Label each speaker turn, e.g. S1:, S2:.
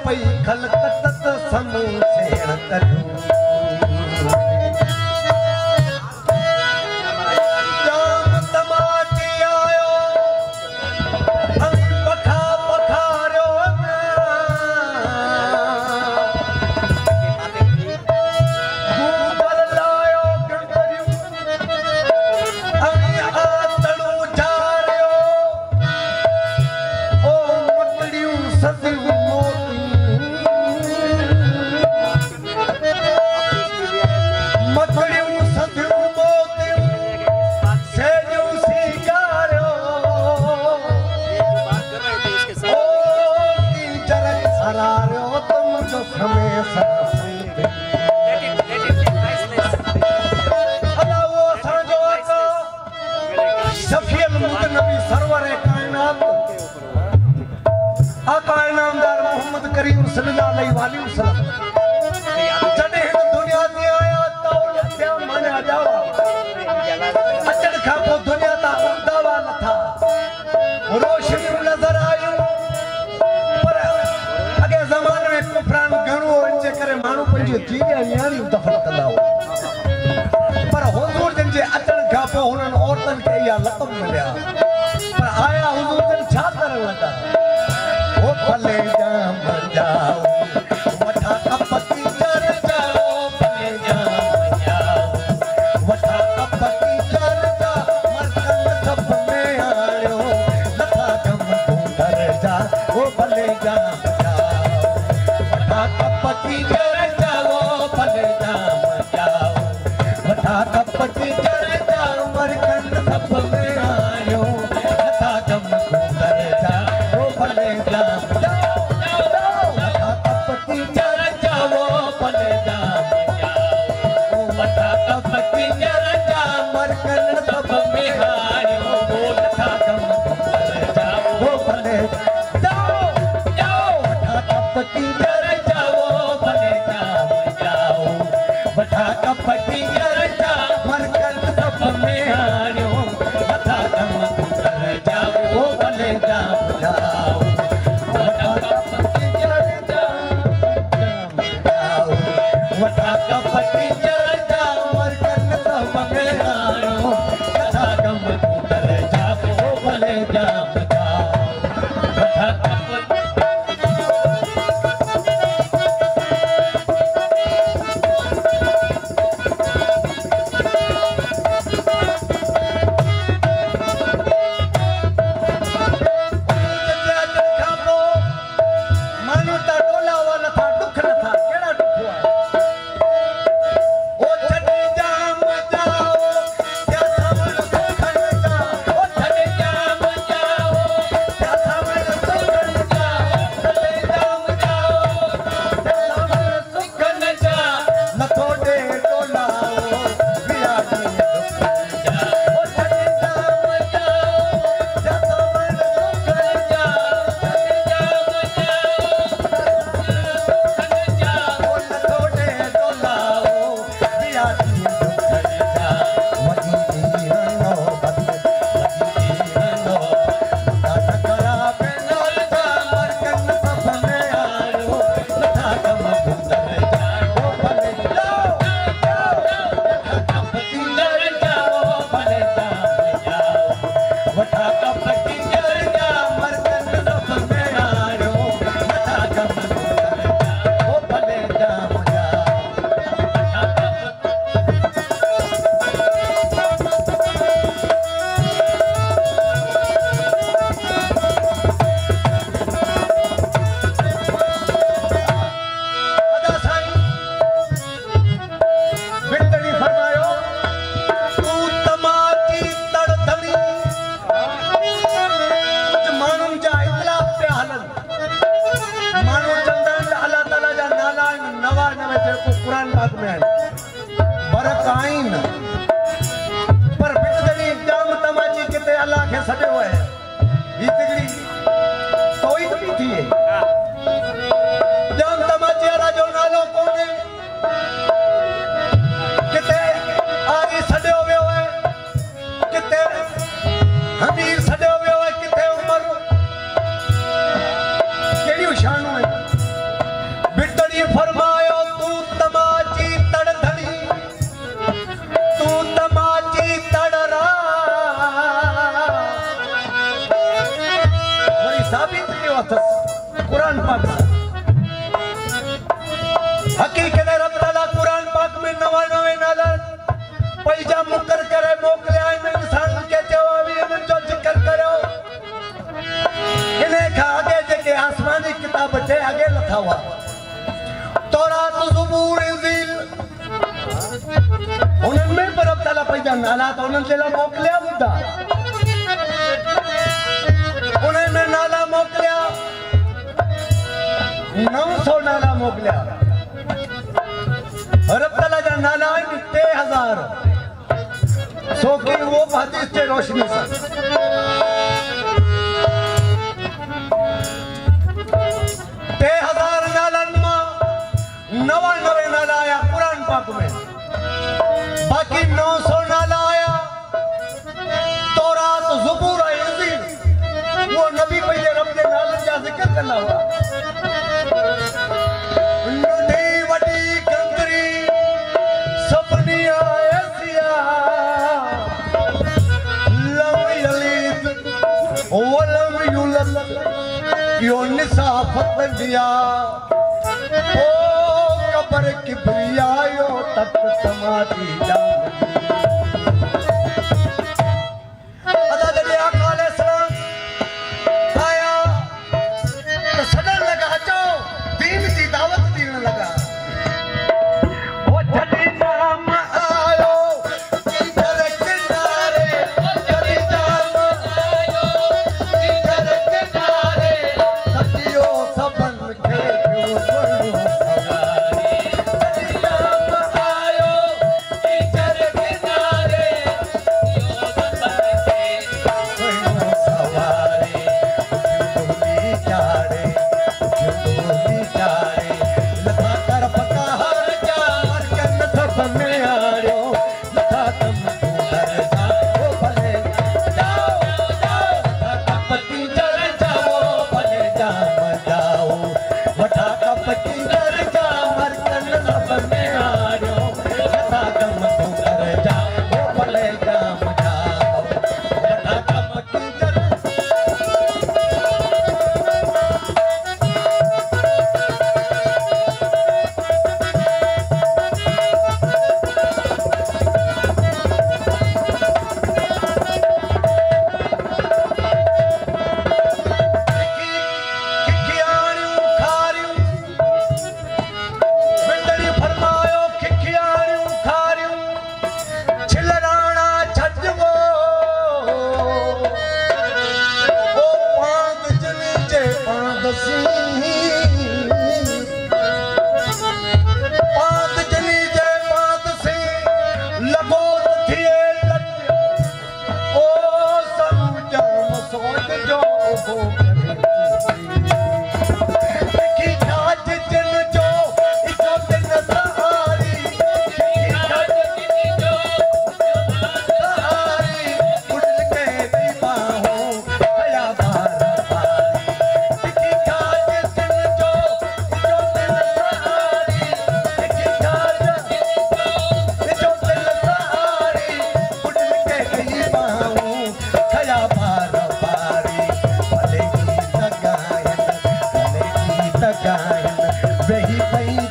S1: पई खलकत समूह सेण करूं लक़ब मिलिया पर आया हुजूर जन छा करण लगा ओ भले जाम जाओ वठा कपती कर जाओ भले जाम जाओ वठा कपती कर जा मरकन सब में आयो लखा गम तू कर जा ओ भले जाम जाओ वठा कपती कर जाओ भले जाम जाओ वठा कपती कर जाओ मरकन सब में आयो लखा गम तू कर जा ओ भले जाम जाओ वठा कपती कर जाओ भले जाम जाओ ओ वठा कपती कर जा मरकन सब में आयो लखा गम तू कर जा ओ भले जाओ वठा कपती कर जाओ भले जाम जाओ वठा कपती कर जा मरकन सब में आयो लखा गम तू कर जा ओ भले जाम जाओ वठा कपती कर जाओ वठा कपती कर जा मरकन सब में आयो लखा गम तू कर जा ओ भले जाम जाओ वठा कपती कुरान पाक हकीकत रब ताला कुरान पाक में 99 नाला पैजा मुकर करे मोकले आए में इंसान के जवाब ये जो जिक्र करो इन्हें खा आगे जेके आसमानी किताब चे आगे लिखा हुआ तौरात ज़बूर इंजील उनमें पर रब ताला पैजा नाला तो उन्हें तेला मोकले बुद्धा उन्हें में नाला मोकलिया 900 नाला मोकलिया रब ताला जा नाला है 3000 सो की वो हदीस से रोशनी से 3000 नालन मां 99 नाला आया कुरान पाक में बाकी 900 नाला आया तौरात ज़बूर इंजील वो नबी पहले रब के नाले जा जिक्र करना हुआ नदी वडी कंकरी सपनिया ऐसिया लम यलीद वलम युलद यो निसाफत दिया ओ कबर किबरिया यो तक समाधि जान वही